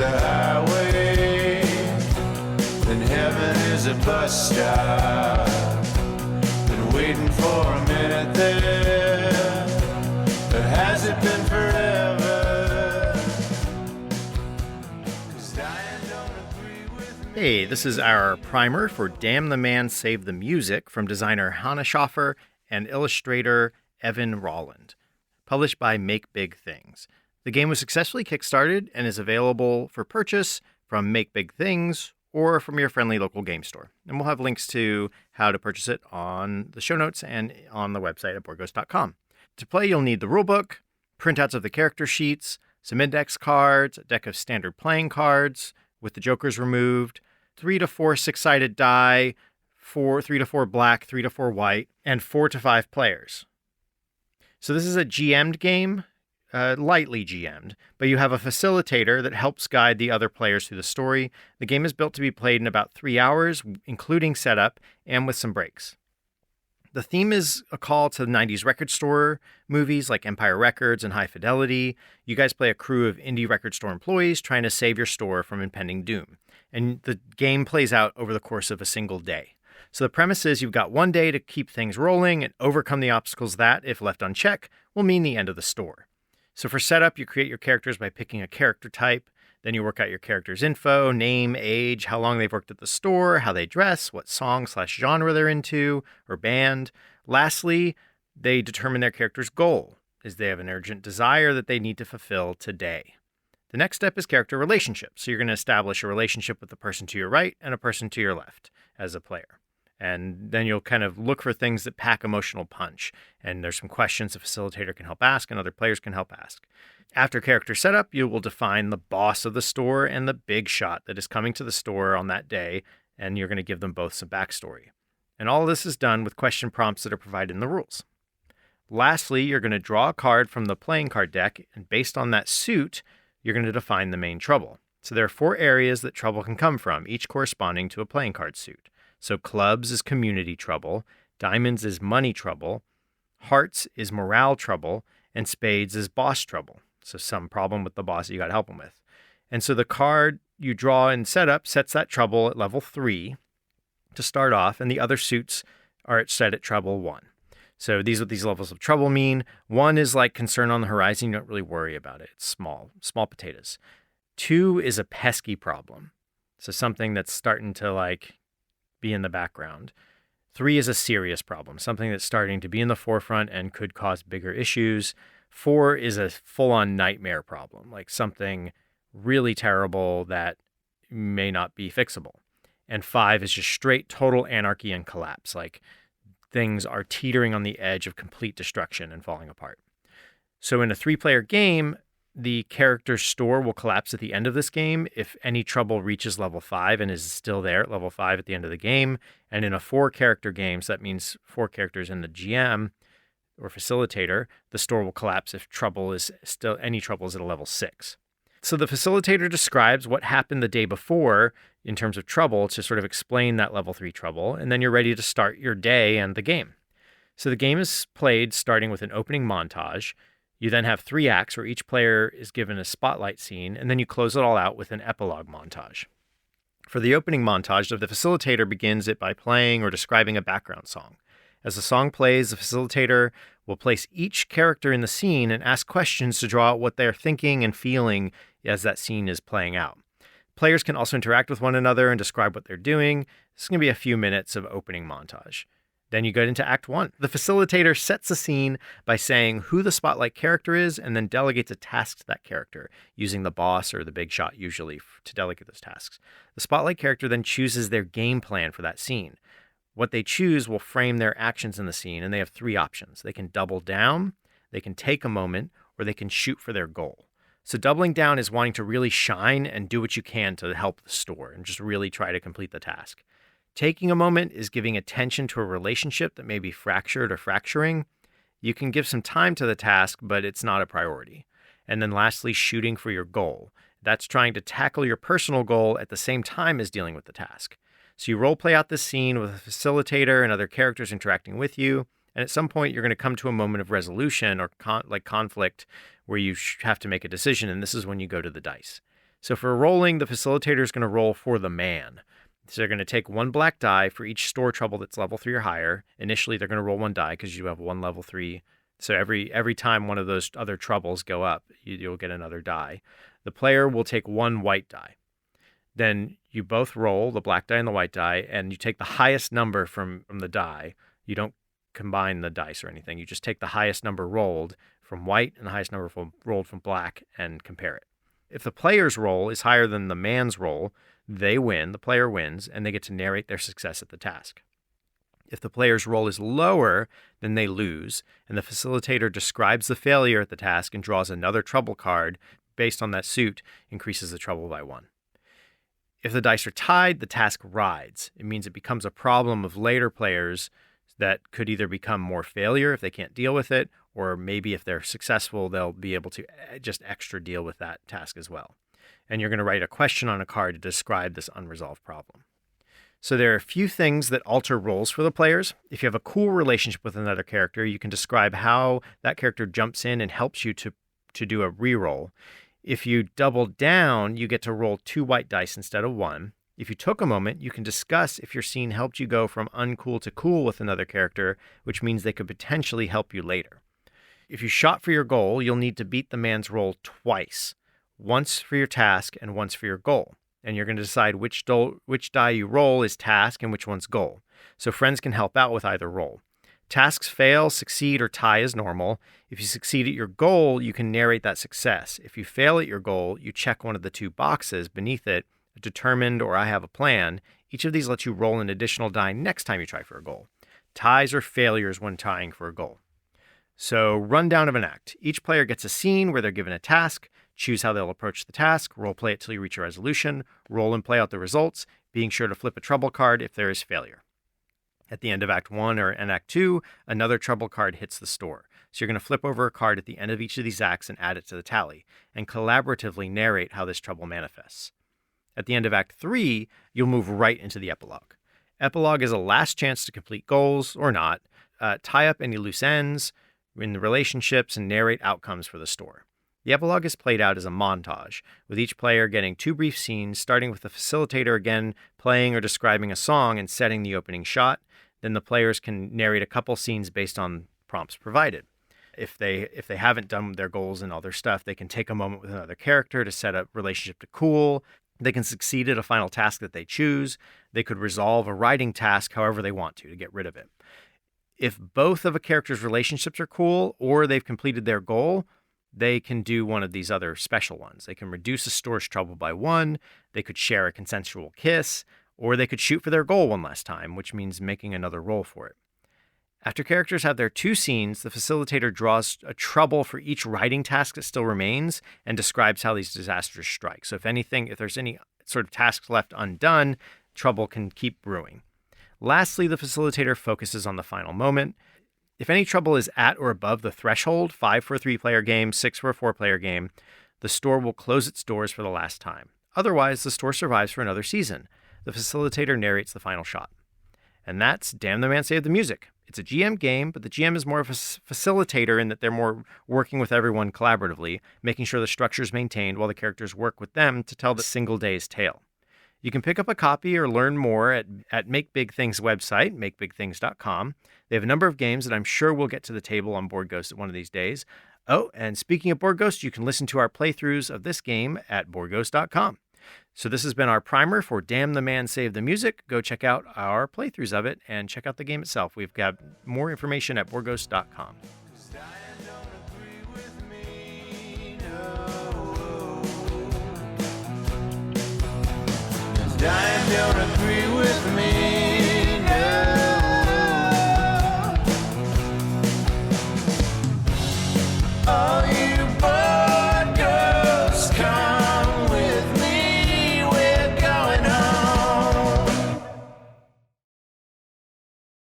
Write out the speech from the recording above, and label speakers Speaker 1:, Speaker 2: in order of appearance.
Speaker 1: a highway, then heaven is a bus stop. Been waiting for a minute there, but has it been forever? 'Cause dying don't agree with me.
Speaker 2: Hey, this is our primer for Damn the Man Save the Music from designer Hannah Schaffer and illustrator Evan Rolland, published by Make Big Things. The game was successfully kickstarted and is available for purchase from Make Big Things or from your friendly local game store. And we'll have links to how to purchase it on the show notes and on the website at boardghost.com. To play, you'll need the rulebook, printouts of the character sheets, some index cards, a deck of standard playing cards with the jokers removed, 3 to 4 six-sided die, 3 to 4 black, 3 to 4 white, and 4 to 5 players. So this is a GM'd game, lightly GM'd, but you have a facilitator that helps guide the other players through the story. The game is built to be played in about 3 hours, including setup and with some breaks. The theme is a call to the 90s record store movies like Empire Records and High Fidelity. You guys play a crew of indie record store employees trying to save your store from impending doom. And the game plays out over the course of a single day. So the premise is you've got one day to keep things rolling and overcome the obstacles that, if left unchecked, will mean the end of the store. So for setup, you create your characters by picking a character type. Then you work out your character's info, name, age, how long they've worked at the store, how they dress, what song/genre they're into, or band. Lastly, they determine their character's goal, is they have an urgent desire that they need to fulfill today. The next step is character relationships. So you're going to establish a relationship with the person to your right and a person to your left as a player. And then you'll kind of look for things that pack emotional punch. And there's some questions the facilitator can help ask and other players can help ask. After character setup, you will define the boss of the store and the big shot that is coming to the store on that day. And you're going to give them both some backstory. And all of this is done with question prompts that are provided in the rules. Lastly, you're going to draw a card from the playing card deck. And based on that suit, you're going to define the main trouble. So there are 4 areas that trouble can come from, each corresponding to a playing card suit. So clubs is community trouble, diamonds is money trouble, hearts is morale trouble, and spades is boss trouble. So some problem with the boss that you got to help him with. And so the card you draw in setup sets that trouble at level 3 to start off, and the other suits are set at trouble 1. So these are what these levels of trouble mean. 1 is like concern on the horizon. You don't really worry about it. It's small potatoes. 2 is a pesky problem. So something that's starting to be in the background. 3 is a serious problem, something that's starting to be in the forefront and could cause bigger issues. 4 is a full-on nightmare problem, like something really terrible that may not be fixable. And 5 is just straight total anarchy and collapse, like things are teetering on the edge of complete destruction and falling apart. So in a 3-player game, the character's store will collapse at the end of this game if any trouble reaches level 5 and is still there at level 5 at the end of the game. And in a 4-character game, so that means 4 characters in the GM or facilitator, the store will collapse if any trouble is at a level 6. So the facilitator describes what happened the day before in terms of trouble to sort of explain that level 3 trouble, and then you're ready to start your day and the game. So the game is played starting with an opening montage. You then have 3 acts where each player is given a spotlight scene, and then you close it all out with an epilogue montage. For the opening montage, the facilitator begins it by playing or describing a background song. As the song plays, the facilitator will place each character in the scene and ask questions to draw out what they're thinking and feeling as that scene is playing out. Players can also interact with one another and describe what they're doing. This is going to be a few minutes of opening montage. Then you get into Act 1. The facilitator sets the scene by saying who the spotlight character is and then delegates a task to that character, using the boss or the big shot usually to delegate those tasks. The spotlight character then chooses their game plan for that scene. What they choose will frame their actions in the scene, and they have 3 options. They can double down, they can take a moment, or they can shoot for their goal. So doubling down is wanting to really shine and do what you can to help the store and just really try to complete the task. Taking a moment is giving attention to a relationship that may be fractured or fracturing. You can give some time to the task, but it's not a priority. And then lastly, shooting for your goal. That's trying to tackle your personal goal at the same time as dealing with the task. So you role play out this scene with a facilitator and other characters interacting with you. And at some point, you're going to come to a moment of resolution or conflict where you have to make a decision. And this is when you go to the dice. So for rolling, the facilitator is going to roll for the man. So they're going to take one black die for each store trouble that's level 3 or higher. Initially, they're going to roll one die because you have one level 3. So every time one of those other troubles go up, you'll get another die. The player will take one white die. Then you both roll, the black die and the white die, and you take the highest number from the die. You don't combine the dice or anything. You just take the highest number rolled from white and the highest number rolled from black and compare it. If the player's roll is higher than the man's roll, they win, the player wins, and they get to narrate their success at the task. If the player's roll is lower, then they lose, and the facilitator describes the failure at the task and draws another trouble card based on that suit, increases the trouble by 1. If the dice are tied, the task rides. It means it becomes a problem of later players that could either become more failure if they can't deal with it, or maybe if they're successful, they'll be able to just extra deal with that task as well. And you're going to write a question on a card to describe this unresolved problem. So there are a few things that alter roles for the players. If you have a cool relationship with another character, you can describe how that character jumps in and helps you to do a reroll. If you double down, you get to roll 2 white dice instead of 1. If you took a moment, you can discuss if your scene helped you go from uncool to cool with another character, which means they could potentially help you later. If you shot for your goal, you'll need to beat the man's roll twice, once for your task and once for your goal. And you're going to decide which die you roll is task and which one's goal. So friends can help out with either roll. Tasks fail, succeed, or tie is normal. If you succeed at your goal, you can narrate that success. If you fail at your goal, you check one of the 2 boxes beneath it, determined or I have a plan. Each of these lets you roll an additional die next time you try for a goal. Ties or failures when tying for a goal. So, rundown of an act. Each player gets a scene where they're given a task, choose how they'll approach the task, role play it till you reach a resolution, roll and play out the results, being sure to flip a trouble card if there is failure. At the end of Act 1 or in Act 2, another trouble card hits the store. So you're going to flip over a card at the end of each of these acts and add it to the tally, and collaboratively narrate how this trouble manifests. At the end of Act 3, you'll move right into the epilogue. Epilogue is a last chance to complete goals, or not, tie up any loose ends in the relationships, and narrate outcomes for the store. The epilogue is played out as a montage, with each player getting 2 brief scenes, starting with the facilitator again playing or describing a song and setting the opening shot. Then the players can narrate a couple scenes based on prompts provided. If they haven't done their goals and all their stuff, they can take a moment with another character to set up relationship to cool. They can succeed at a final task that they choose. They could resolve a writing task however they want to get rid of it. If both of a character's relationships are cool or they've completed their goal, they can do one of these other special ones. They can reduce a store's trouble by 1. They could share a consensual kiss, or they could shoot for their goal one last time, which means making another roll for it. After characters have their 2 scenes, the facilitator draws a trouble for each writing task that still remains and describes how these disasters strike. So if there's any sort of tasks left undone, trouble can keep brewing. Lastly, the facilitator focuses on the final moment. If any trouble is at or above the threshold, 5 for a 3-player game, 6 for a 4-player game, the store will close its doors for the last time. Otherwise, the store survives for another season. The facilitator narrates the final shot. And that's Damn the Man Save the Music. It's a GM game, but the GM is more of a facilitator in that they're more working with everyone collaboratively, making sure the structure is maintained while the characters work with them to tell the single day's tale. You can pick up a copy or learn more at Make Big Things website, makebigthings.com. They have a number of games that I'm sure we'll get to the table on Board Ghost at one of these days. Oh, and speaking of Board Ghost, you can listen to our playthroughs of this game at boardghost.com. So this has been our primer for Damn the Man Save the Music. Go check out our playthroughs of it and check out the game itself. We've got more information at boardghost.com.
Speaker 1: Dying don't agree with me.